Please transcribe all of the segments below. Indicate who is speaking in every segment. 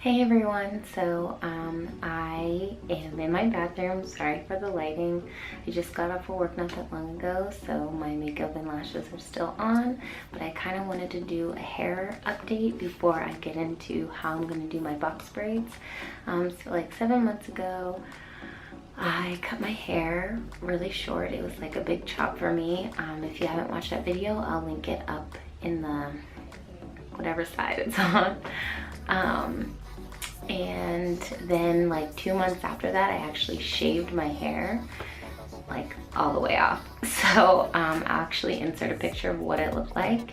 Speaker 1: Hey everyone, so I am in my bathroom. Sorry for the lighting. I just got off of work not that long ago, so my makeup and lashes are still on, but I kind of wanted to do a hair update before I get into how I'm going to do my box braids. So like 7 months ago, I cut my hair really short. It was like a big chop for me. If you haven't watched that video, I'll link it up in the whatever side it's on. And then like 2 months after that, I actually shaved my hair like all the way off. So I'll actually insert a picture of what it looked like.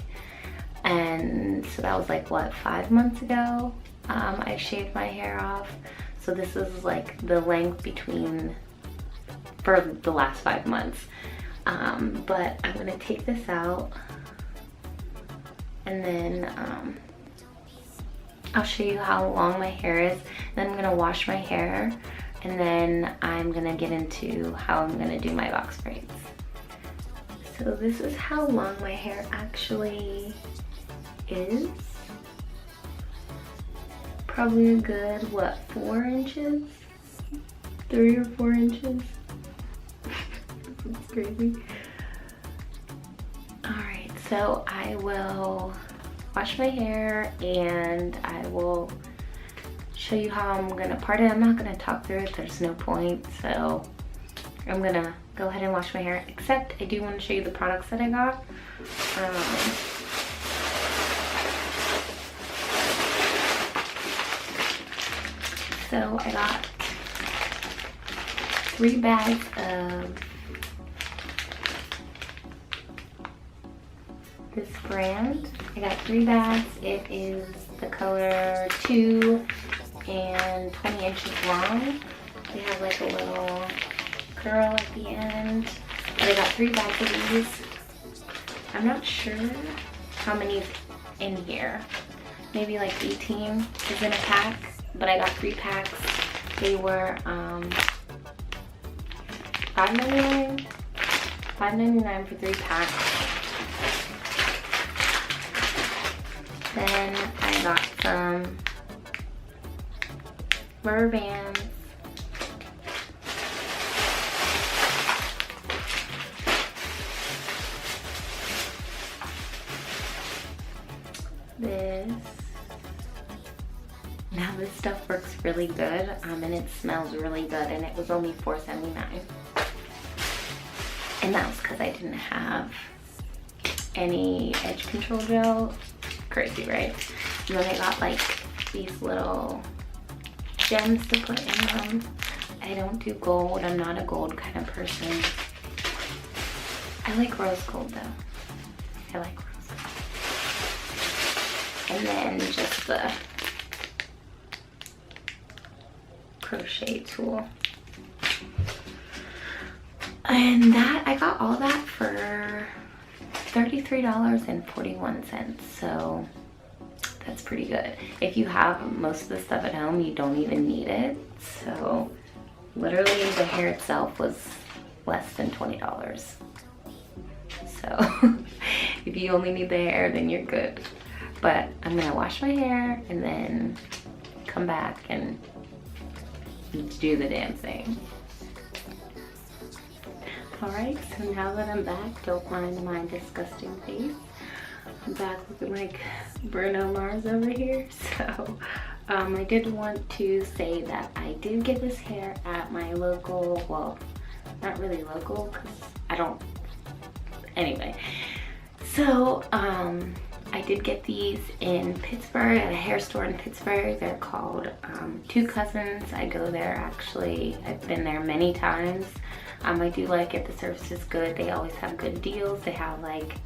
Speaker 1: And so that was like what, 5 months ago, I shaved my hair off. So this is like the length between for the last 5 months. But I'm gonna take this out and then I'll show you how long my hair is. Then I'm gonna wash my hair, and then I'm gonna get into how I'm gonna do my box braids. So this is how long my hair actually is. Probably a good, what, 4 inches? 3 or 4 inches? It's crazy. Alright, so I will wash my hair and I will show you how I'm gonna part it. I'm not gonna talk through it, there's no point, so I'm gonna go ahead and wash my hair, except I do want to show you the products that I got. So I got 3 bags of this brand. I got 3 bags. It is the color 2 and 20 inches long. They have like a little curl at the end. But I got 3 bags of these. I'm not sure how many's in here. Maybe like 18 is in a pack, but I got 3 packs. They were $5.99. $5.99 for 3 packs. Then I got some rubber bands. This. Now this stuff works really good, and it smells really good, and it was only $4.79. And that was because I didn't have any edge control gel. Crazy, right? And then I got like these little gems to put in them. I don't do gold. I'm not a gold kind of person. I like rose gold though. I like rose gold. And then just the crochet tool. And that, I got all that for $33.41, so that's pretty good. If you have most of the stuff at home, you don't even need it. So literally the hair itself was less than $20. So if you only need the hair, then you're good. But I'm gonna wash my hair and then come back and do the damn thing. Alright, so now that I'm back, don't mind my disgusting face. I'm back looking like Bruno Mars over here. So I did want to say that I did get this hair at my local, well, not really local because I don't, anyway. So I did get these in Pittsburgh at a hair store in Pittsburgh. They're called Two Cousins. I go there actually. I've been there many times. I do like it. The service is good. They always have good deals. They have like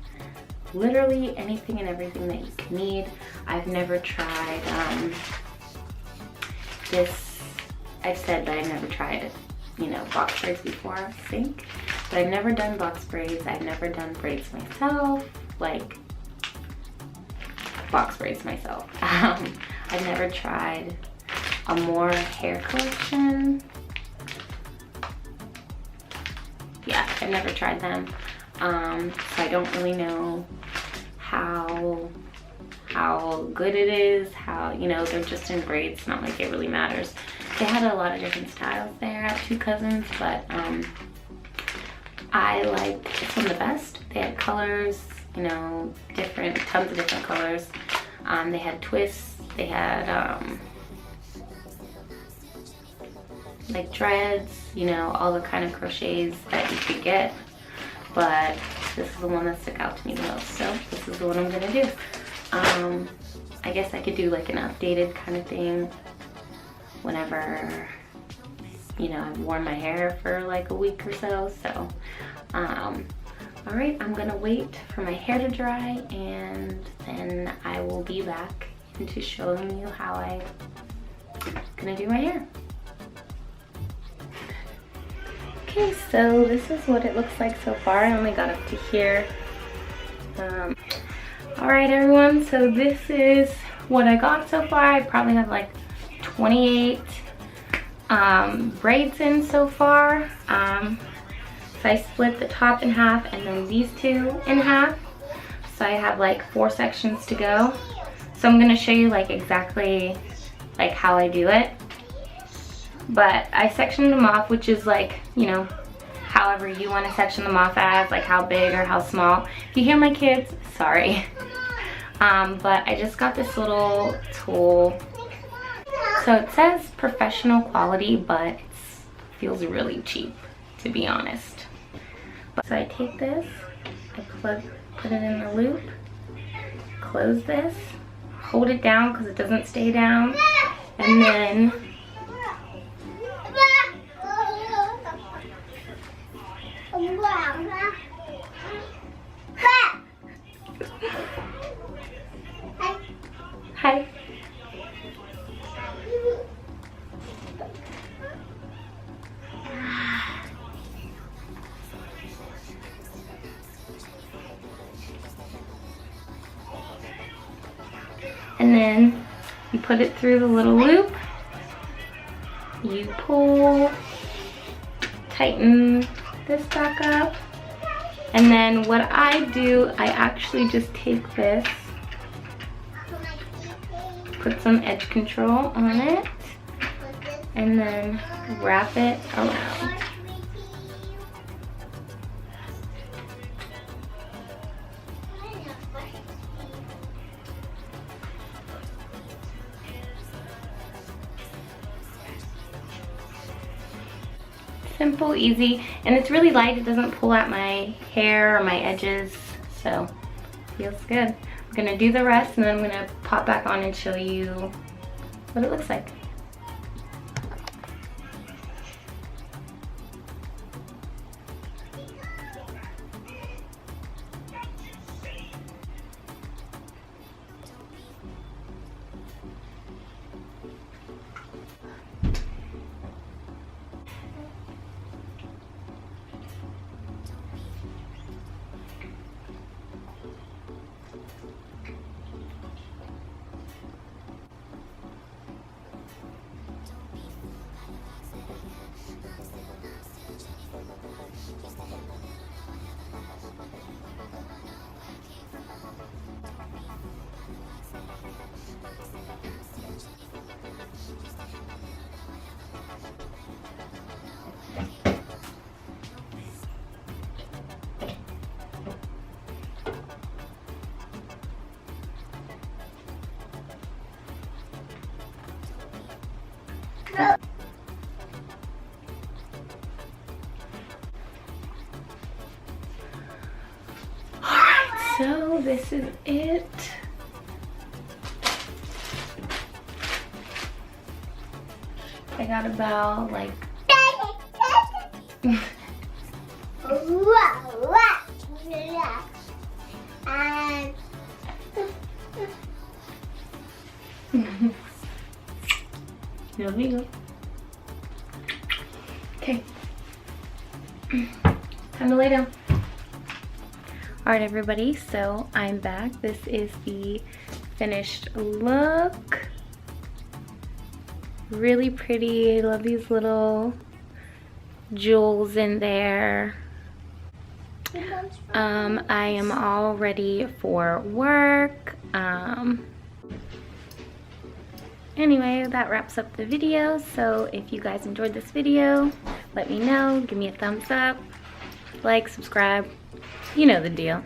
Speaker 1: literally anything and everything that you can need. I've never tried this. I've said that I've never tried, you know, box braids before, I think. But I've never done box braids. I've never done braids myself, like box braids myself. I've never tried a more hair collection. Yeah, I've never tried them. So I don't really know how how good it is, how, you know, they're just in braids, not like it really matters. They had a lot of different styles there at Two Cousins, but I liked this one the best. They had colors, you know, tons of different colors. They had twists, they had like dreads, you know, all the kind of crochets that you could get. But this is the one that stuck out to me the most, so this is the one I'm gonna do. I guess I could do like an updated kind of thing whenever, you know, I've worn my hair for like a week or so. So all right, I'm gonna wait for my hair to dry, and then I will be back into showing you how I'm gonna do my hair. Okay, so this is what it looks like so far. I only got up to here. All right, everyone, so this is what I got so far. I probably have like 28 braids in so far. So I split the top in half and then these two in half. So I have like 4 sections to go. So I'm gonna show you like exactly like how I do it. But I sectioned them off, which is like, you know, however you want to section them off as, like how big or how small. If you hear my kids, sorry. But I just got this little tool. So it says professional quality, but it feels really cheap, to be honest. So I take this, I put it in the loop, close this, hold it down because it doesn't stay down, and then hi. And then you put it through the little loop, you pull, tighten this back up, and then what I do, I actually just take this, put some edge control on it, and then wrap it around. Simple, easy, and it's really light. It doesn't pull at my hair or my edges, so feels good. I'm gonna do the rest, and then I'm gonna pop back on and show you what it looks like. Alright, so this is it. I got about like there we go. Okay, time to lay down. All right, everybody, so I'm back. This is the finished look. Really pretty. I love these little jewels in there. I am all ready for work. Anyway, that wraps up the video. So if you guys enjoyed this video, let me know. Give me a thumbs up, like, subscribe. You know the deal.